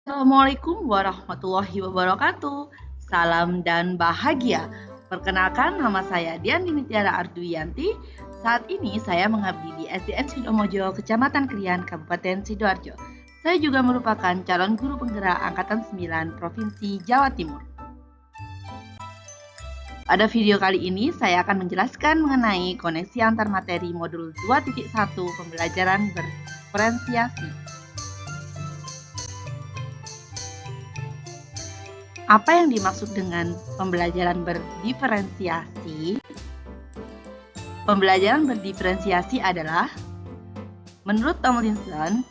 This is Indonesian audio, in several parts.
Assalamualaikum warahmatullahi wabarakatuh. Salam dan bahagia. Perkenalkan, nama saya Dian Dinitiara Arduyanti. Saat ini saya mengabdi di SDN Sidomojo, Kecamatan Krian, Kabupaten Sidoarjo. Saya juga merupakan calon guru penggerak Angkatan 9 Provinsi Jawa Timur. Pada video kali ini saya akan menjelaskan mengenai koneksi antar materi modul 2.1 pembelajaran berdiferensiasi. Apa yang dimaksud dengan pembelajaran berdiferensiasi? Pembelajaran berdiferensiasi adalah, menurut Tomlinson,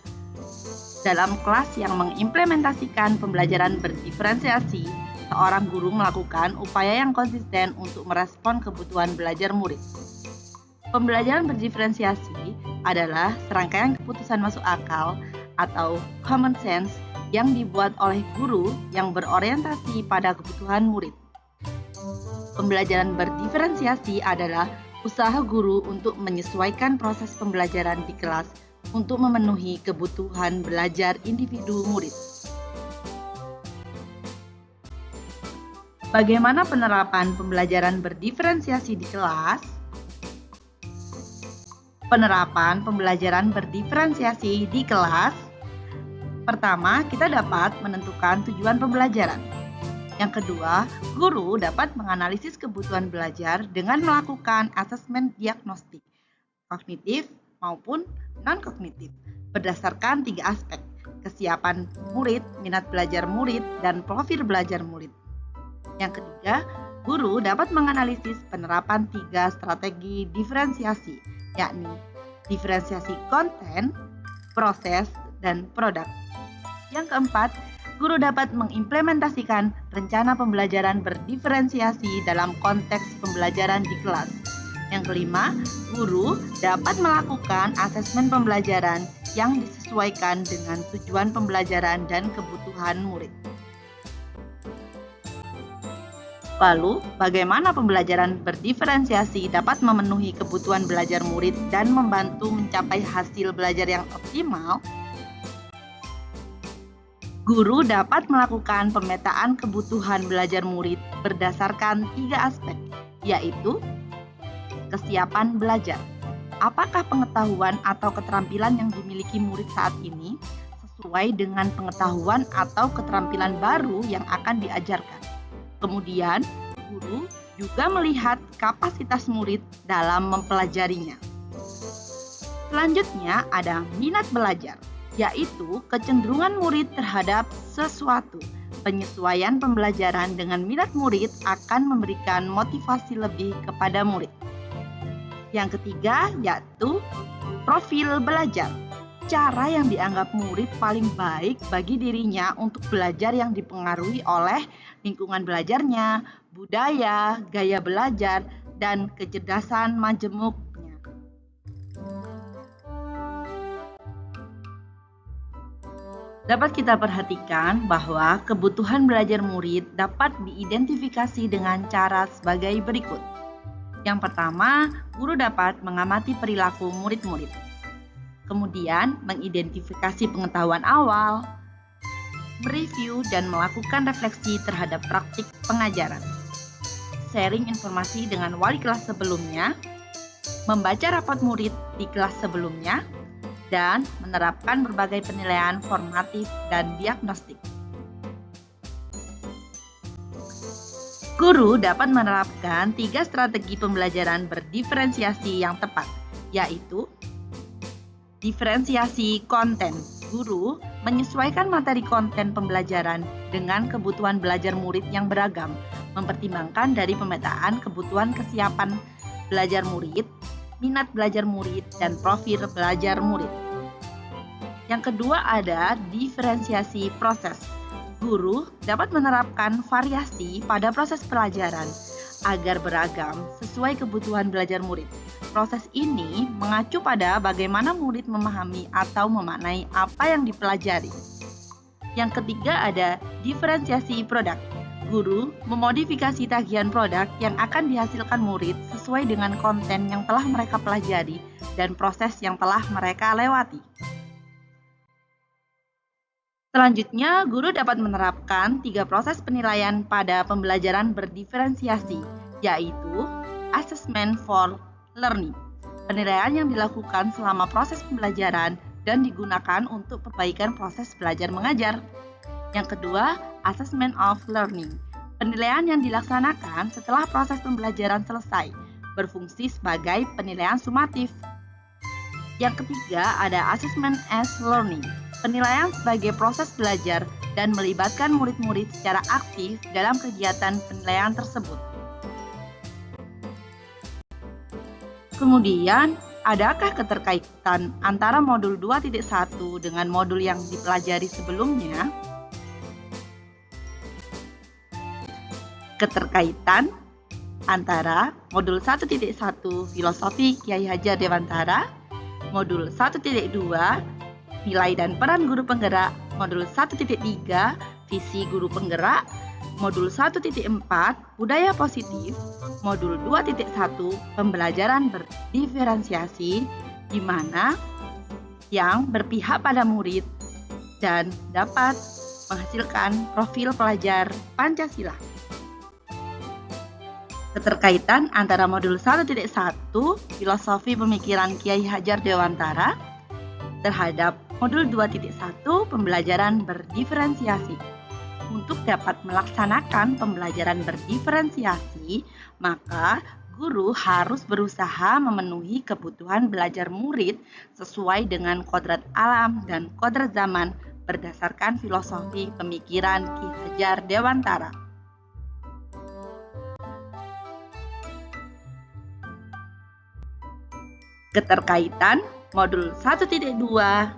dalam kelas yang mengimplementasikan pembelajaran berdiferensiasi, seorang guru melakukan upaya yang konsisten untuk merespon kebutuhan belajar murid. Pembelajaran berdiferensiasi adalah serangkaian keputusan masuk akal atau common sense yang dibuat oleh guru yang berorientasi pada kebutuhan murid. Pembelajaran berdiferensiasi adalah usaha guru untuk menyesuaikan proses pembelajaran di kelas untuk memenuhi kebutuhan belajar individu murid. Bagaimana penerapan pembelajaran berdiferensiasi di kelas? Penerapan pembelajaran berdiferensiasi di kelas. Pertama, kita dapat menentukan tujuan pembelajaran. Yang kedua, guru dapat menganalisis kebutuhan belajar dengan melakukan asesmen diagnostik, kognitif maupun non-kognitif, berdasarkan 3 aspek: kesiapan murid, minat belajar murid, dan profil belajar murid. Yang ketiga, guru dapat menganalisis penerapan 3 strategi diferensiasi, yakni diferensiasi konten, proses, dan produk. Yang keempat, guru dapat mengimplementasikan rencana pembelajaran berdiferensiasi dalam konteks pembelajaran di kelas. Yang kelima, guru dapat melakukan asesmen pembelajaran yang disesuaikan dengan tujuan pembelajaran dan kebutuhan murid. Lalu, bagaimana pembelajaran berdiferensiasi dapat memenuhi kebutuhan belajar murid dan membantu mencapai hasil belajar yang optimal? Guru dapat melakukan pemetaan kebutuhan belajar murid berdasarkan 3 aspek, yaitu kesiapan belajar. Apakah pengetahuan atau keterampilan yang dimiliki murid saat ini sesuai dengan pengetahuan atau keterampilan baru yang akan diajarkan? Kemudian, guru juga melihat kapasitas murid dalam mempelajarinya. Selanjutnya ada minat belajar, yaitu kecenderungan murid terhadap sesuatu. Penyesuaian pembelajaran dengan minat murid akan memberikan motivasi lebih kepada murid. Yang ketiga yaitu profil belajar. Cara yang dianggap murid paling baik bagi dirinya untuk belajar yang dipengaruhi oleh lingkungan belajarnya, budaya, gaya belajar, dan kecerdasan majemuknya. Dapat kita perhatikan bahwa kebutuhan belajar murid dapat diidentifikasi dengan cara sebagai berikut. Yang pertama, guru dapat mengamati perilaku murid-murid. Kemudian, mengidentifikasi pengetahuan awal, mereview dan melakukan refleksi terhadap praktik pengajaran, sharing informasi dengan wali kelas sebelumnya, membaca rapot murid di kelas sebelumnya, dan menerapkan berbagai penilaian formatif dan diagnostik. Guru dapat menerapkan 3 strategi pembelajaran berdiferensiasi yang tepat, yaitu diferensiasi konten. Guru menyesuaikan materi konten pembelajaran dengan kebutuhan belajar murid yang beragam, mempertimbangkan dari pemetaan kebutuhan kesiapan belajar murid, minat belajar murid, dan profil belajar murid. Yang kedua ada diferensiasi proses. Guru dapat menerapkan variasi pada proses pelajaran agar beragam sesuai kebutuhan belajar murid. Proses ini mengacu pada bagaimana murid memahami atau memaknai apa yang dipelajari. Yang ketiga ada diferensiasi produk. Guru memodifikasi tagihan produk yang akan dihasilkan murid sesuai dengan konten yang telah mereka pelajari dan proses yang telah mereka lewati. Selanjutnya, guru dapat menerapkan 3 proses penilaian pada pembelajaran berdiferensiasi, yaitu Assessment for Learning. Penilaian yang dilakukan selama proses pembelajaran dan digunakan untuk perbaikan proses belajar mengajar. Yang kedua, Assessment of Learning. Penilaian yang dilaksanakan setelah proses pembelajaran selesai, berfungsi sebagai penilaian sumatif. Yang ketiga, ada Assessment as Learning. Penilaian sebagai proses belajar dan melibatkan murid-murid secara aktif dalam kegiatan penilaian tersebut. Kemudian, adakah keterkaitan antara modul 2.1 dengan modul yang dipelajari sebelumnya? Keterkaitan antara modul 1.1 Filosofi Kiai Hajar Dewantara, modul 1.2 Nilai dan Peran Guru Penggerak, modul 1.3 Visi Guru Penggerak, modul 1.4 Budaya Positif, modul 2.1 Pembelajaran Berdiferensiasi, di mana yang berpihak pada murid dan dapat menghasilkan profil pelajar Pancasila. Keterkaitan antara modul 1.1 Filosofi Pemikiran Kiai Hajar Dewantara terhadap modul 2.1 Pembelajaran Berdiferensiasi. Untuk dapat melaksanakan pembelajaran berdiferensiasi, maka guru harus berusaha memenuhi kebutuhan belajar murid sesuai dengan kodrat alam dan kodrat zaman berdasarkan filosofi pemikiran Ki Hajar Dewantara. Keterkaitan modul 1.2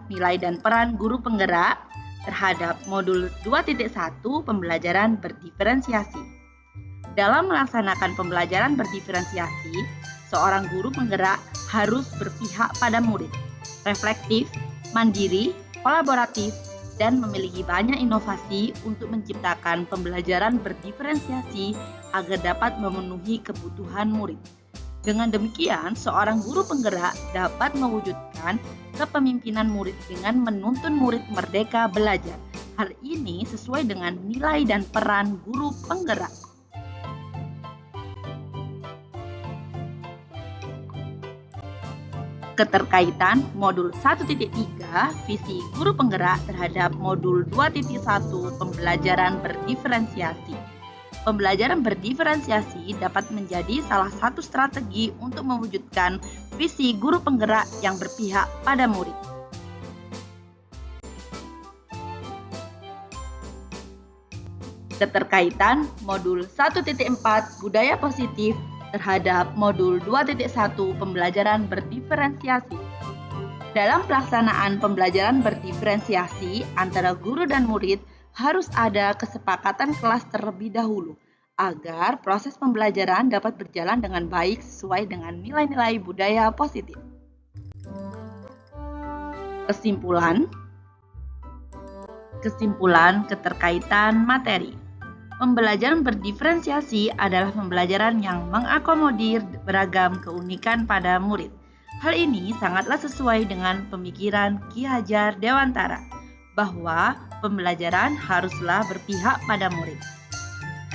Nilai dan Peran Guru Penggerak terhadap modul 2.1 Pembelajaran Berdiferensiasi. Dalam melaksanakan pembelajaran berdiferensiasi, seorang guru penggerak harus berpihak pada murid, reflektif, mandiri, kolaboratif, dan memiliki banyak inovasi untuk menciptakan pembelajaran berdiferensiasi agar dapat memenuhi kebutuhan murid. Dengan demikian, seorang guru penggerak dapat mewujudkan kepemimpinan murid dengan menuntun murid merdeka belajar. Hal ini sesuai dengan nilai dan peran guru penggerak. Keterkaitan modul 1.3 Visi Guru Penggerak terhadap modul 2.1 Pembelajaran Berdiferensiasi. Pembelajaran berdiferensiasi dapat menjadi salah satu strategi untuk mewujudkan visi guru penggerak yang berpihak pada murid. Keterkaitan modul 1.4 Budaya Positif terhadap modul 2.1 Pembelajaran Berdiferensiasi. Dalam pelaksanaan pembelajaran berdiferensiasi antara guru dan murid, harus ada kesepakatan kelas terlebih dahulu agar proses pembelajaran dapat berjalan dengan baik sesuai dengan nilai-nilai budaya positif. Kesimpulan keterkaitan materi. Pembelajaran berdiferensiasi adalah pembelajaran yang mengakomodir beragam keunikan pada murid. Hal ini sangatlah sesuai dengan pemikiran Ki Hajar Dewantara, bahwa pembelajaran haruslah berpihak pada murid.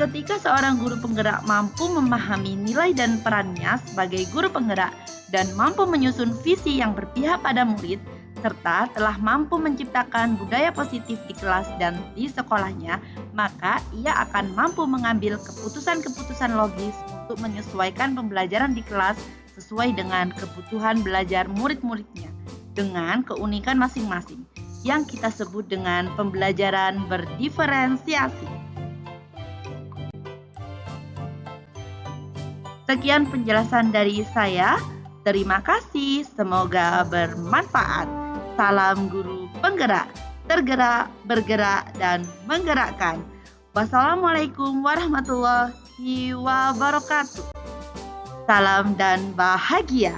Ketika seorang guru penggerak mampu memahami nilai dan perannya sebagai guru penggerak dan mampu menyusun visi yang berpihak pada murid, serta telah mampu menciptakan budaya positif di kelas dan di sekolahnya, maka ia akan mampu mengambil keputusan-keputusan logis untuk menyesuaikan pembelajaran di kelas sesuai dengan kebutuhan belajar murid-muridnya dengan keunikan masing-masing, yang kita sebut dengan pembelajaran berdiferensiasi. Sekian penjelasan dari saya. Terima kasih, semoga bermanfaat. Salam guru penggerak, tergerak, bergerak, dan menggerakkan. Wassalamualaikum warahmatullahi wabarakatuh. Salam dan bahagia.